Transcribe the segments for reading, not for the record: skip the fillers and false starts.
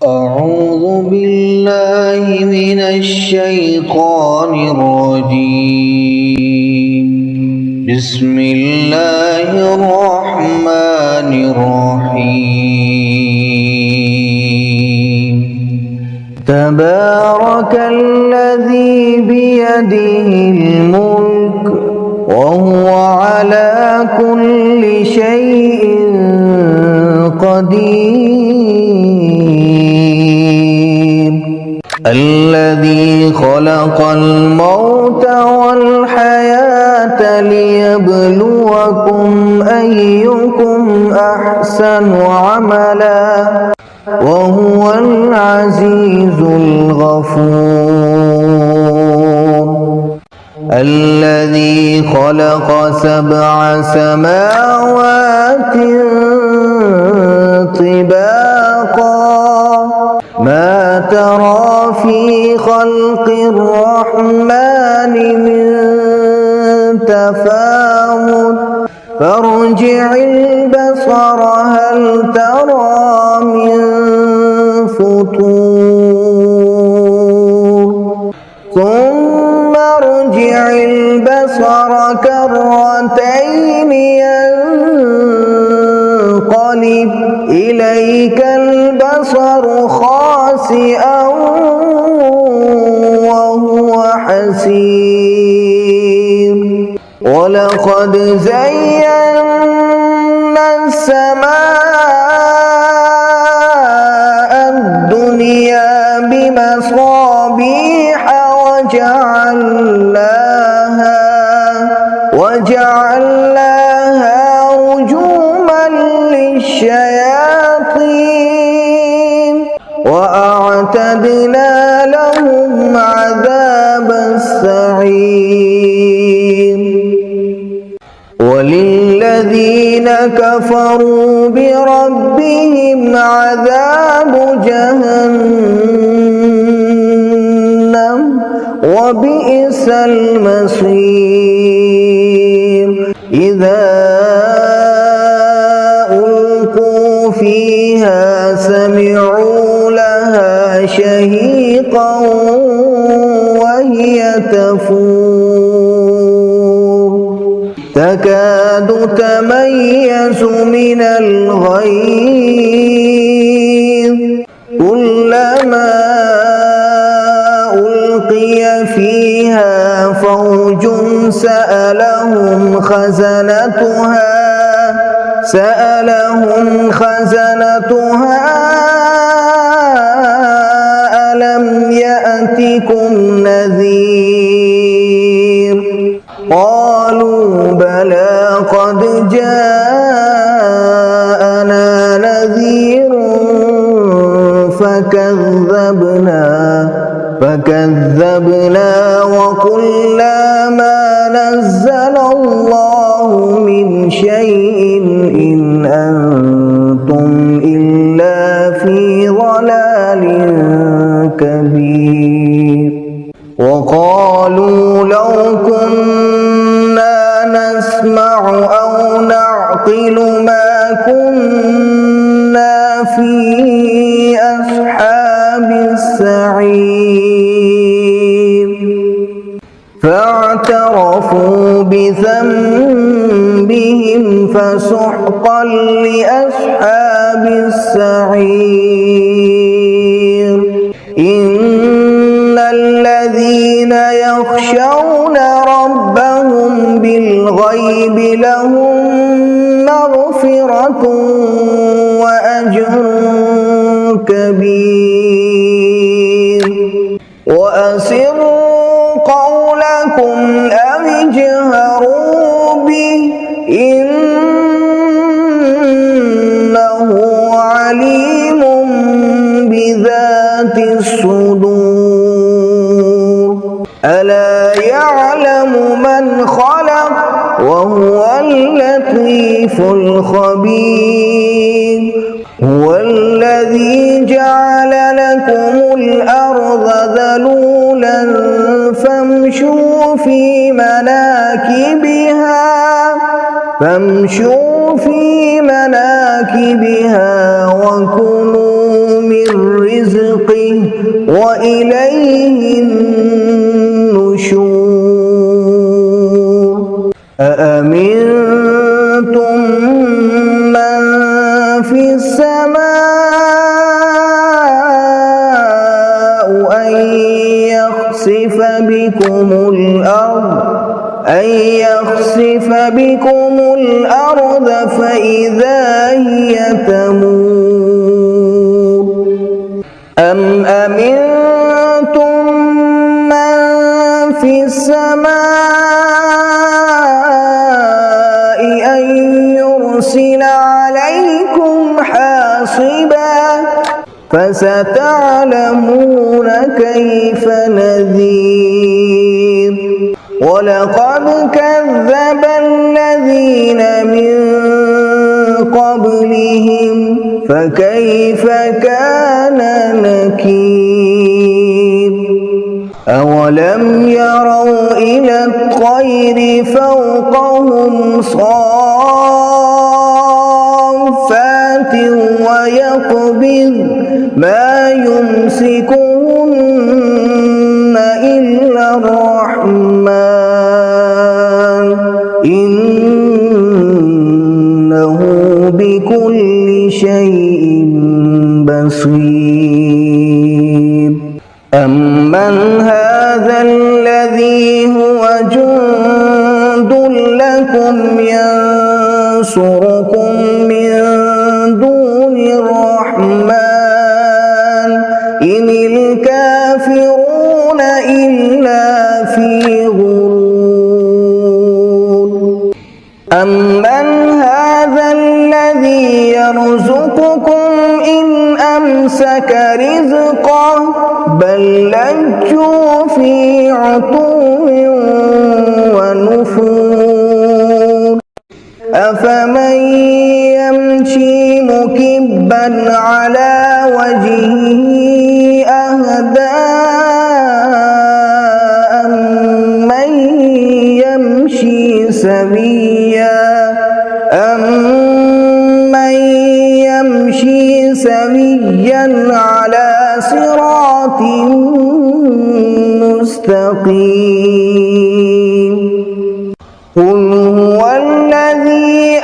أعوذ بالله من الشيطان الرجيم. بسم الله الرحمن الرحيم. تبارك الذي بيده الملك وهو على كل شيء قدير. الذي خلق الموت والحياة ليبلوكم أيكم أحسن عملا وهو العزيز الغفور. الذي خلق 7 سماوات طباقا ما ترى في خلق الرحمن من تفاوت فارجع البصر هل ترى من فطور ثم ارجع البصر كرتين ينقلب إليك البصر خاسئا وهو حسير. ولقد زينا السماء الدنيا بمصابيح وجعلناها رجوما للشياطين وأعتدنا لهم عذاب السعير. وللذين كفروا بربهم عذاب جهنم وبئس المصير. إذا ألقوا فيها سمعوا لها شهيقا وهي تفور تكاد تميز من الغيظ كلما ألقي فيها فوج سألهم خزنتها ألم يأتكم نذير قالوا بلى قد جاءنا نذير فكذبنا وقلنا ما نزل الله من شيء إن أنتم إلا في ضلال كبير. وقالوا لو كنا نسمع أو نعقل ما كنا في أصحاب السعير. فاعترفوا بذنبهم فسحقا لأصحاب السعير. إن الذين يخشون ربهم بالغيب لهم مغفرة وأجر كبير. وأسروا قولكم أو اجهروا به إنه عليم بذات الصدور. ألا يعلم من خلق وهو اللطيف الخبير. هو الذي جعل لكم الأرض ذلولا فامشوا في مناكبها وكلوا من رزقه وإليه النشور أأمنتم من في السماء أن يخسف بكم الأرض فإذا هي تمور أم أمنتم من في السماء أن يرسل عليكم حاصبا فستعلمون كيف نذير ولقد كذب الذين من قبلهم فكيف كان نكير أولم يروا إلى الطير فوقهم صافات ويقبض ما يمسكهن إلا الرحمن إنه بكل شيء بصير أمن هذا الذي هو جند لكم ينصركم من دون الرحمن إن الكافرون إلا في غرور أمن هذا الذي يرزقكم إن أمسك رزقه بل لجوا في عتو ونفور أفمن يمشي مكبا على وجهه أهدى أمن يمشي سويا على صراط مستقيم قل هو الذي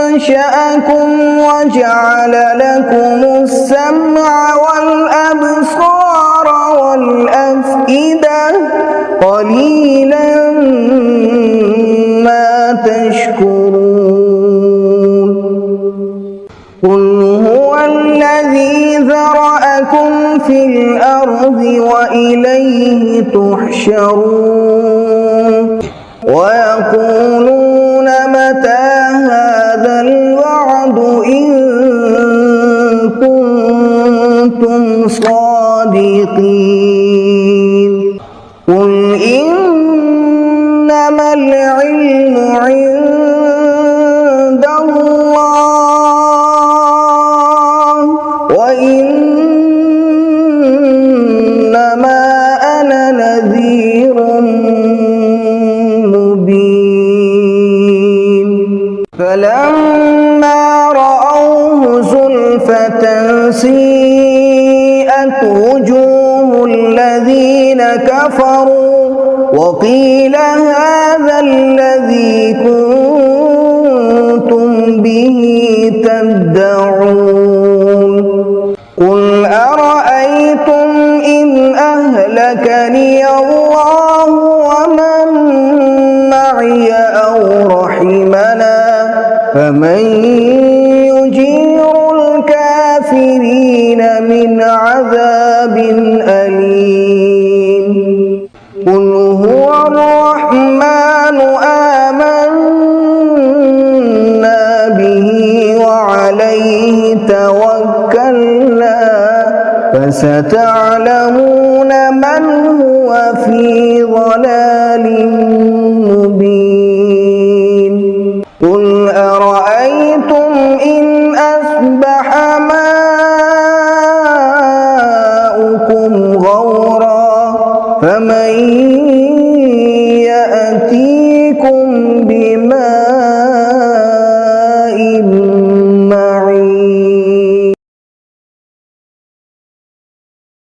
أنشأكم وجعل لكم السمع والأبصار والأفئدة قليلا ما تشكرون قل هو الذي ذرأكم في الأرض وإليه تحشرون ويقولون متى هذا الوعد إن كنتم صادقين قل إنما العلم عند الله وإنما أنا نذير مبين فلما رأوه زلفة سيئت وجوه الذين كفروا وقيل هذا الذي كنتم به تدعون قل أرأيتم إن أهلكني الله ومن معي أو رحمنا فمن يجير الكافرين من عذاب أليم قل هو الرحمن آمنا به وعليه توكلنا فستعلمون من هو في ضلال مبين قل أرأيتم إن أصبح ماؤكم غورا فمن